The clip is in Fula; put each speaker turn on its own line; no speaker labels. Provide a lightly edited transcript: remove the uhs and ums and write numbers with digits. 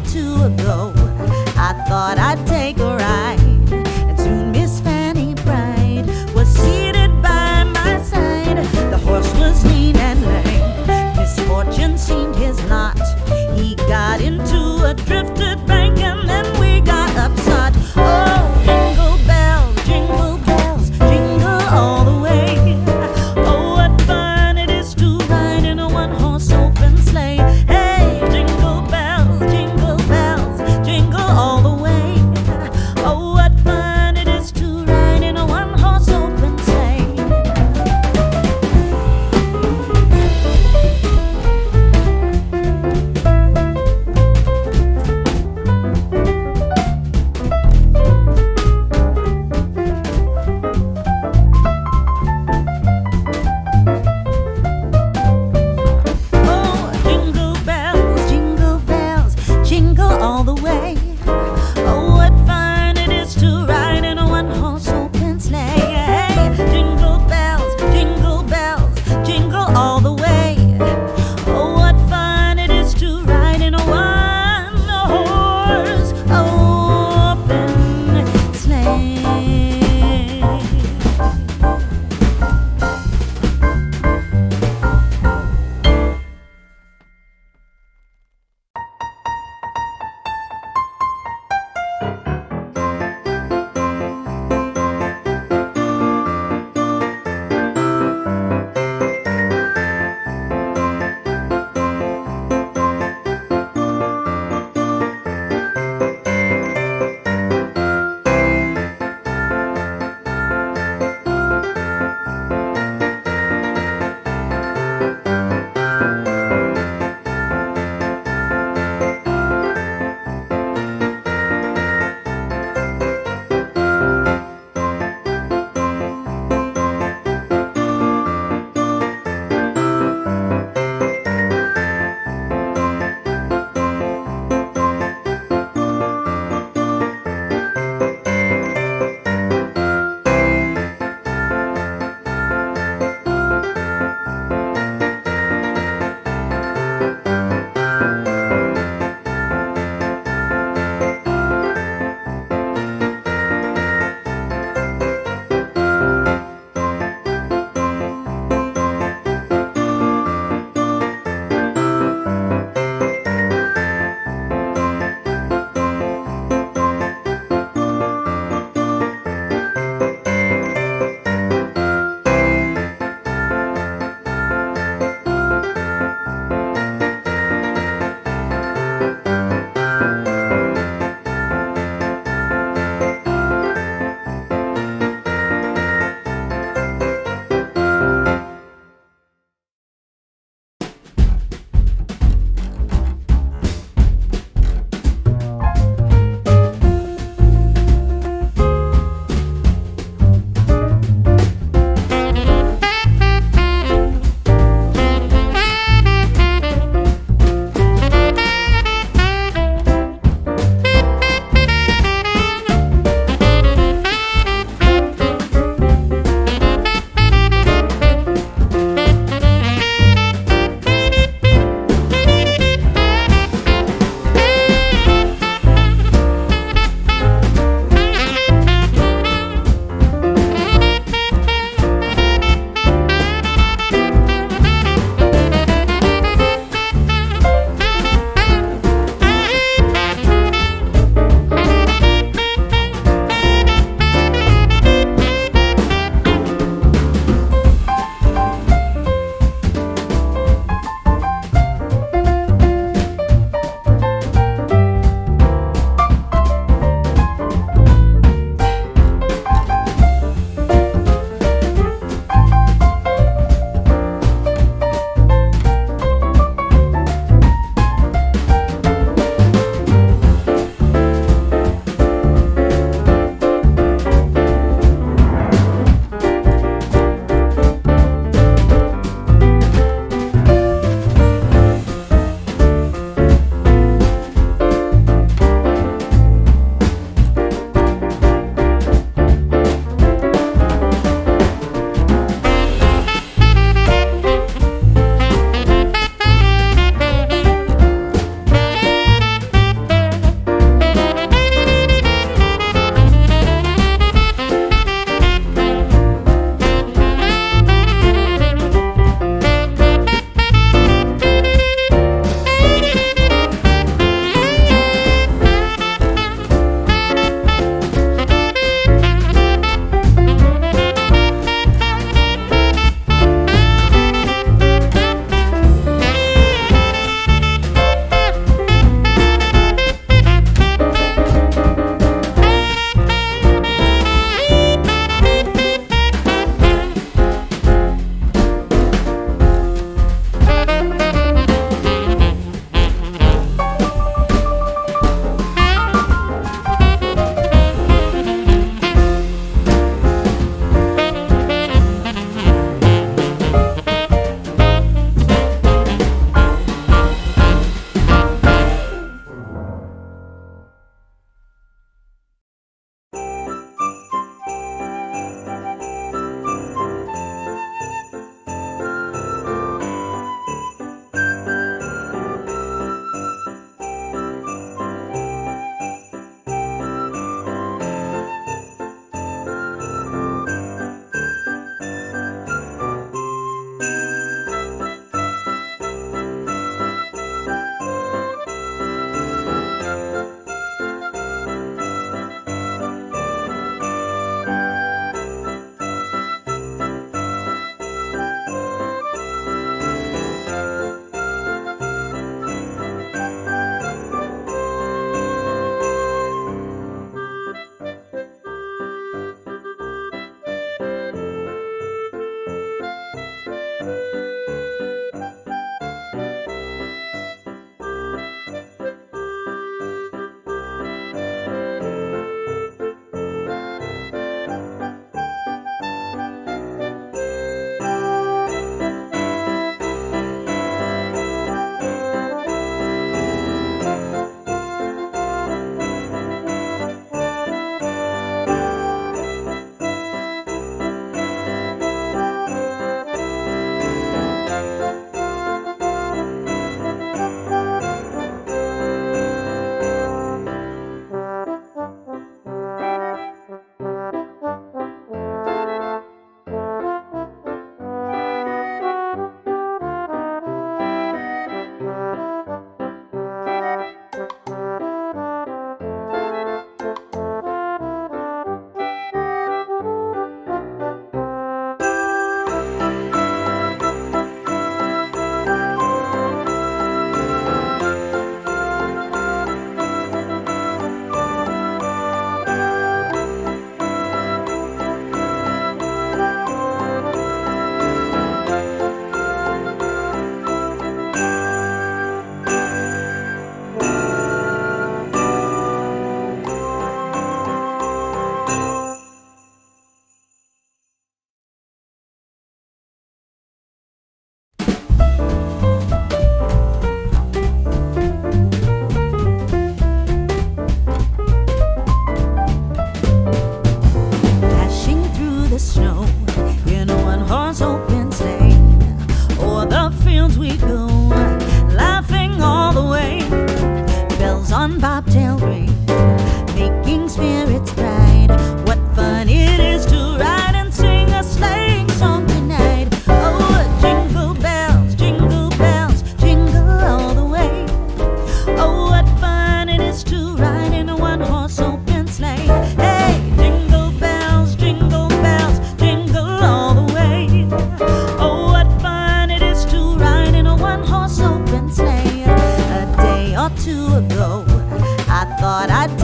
two ago, I thought I'd take a ride, and soon Miss Fanny Bright was seated by my side. The horse was lean and lame, misfortune seemed his lot. He got into a drifted bank and then we got upset. Oh, jingle bells, jingle all the way. Oh, what fun it is to ride in a one-horse open sleigh. Hey, jingle bells, jingle all the way. Oh, what fun it is to ride in a one-horse open sleigh. Oh, jingle bells, jingle all the way. Oh, what fun it is to ride in a one-horse open sleigh. Hey, jingle bells, jingle all the way. Oh, what fun it is to ride in a one-horse open sleigh. on bobtail ring, making spirits bright. What fun it is to ride and sing a sleighing song tonight. Oh, jingle bells, jingle all the way. Oh, what fun it is to ride in a one-horse open sleigh. Hey, jingle bells, jingle all the way. Oh, what fun it is to ride in a one-horse open sleigh. A day or two ago, I thought I'd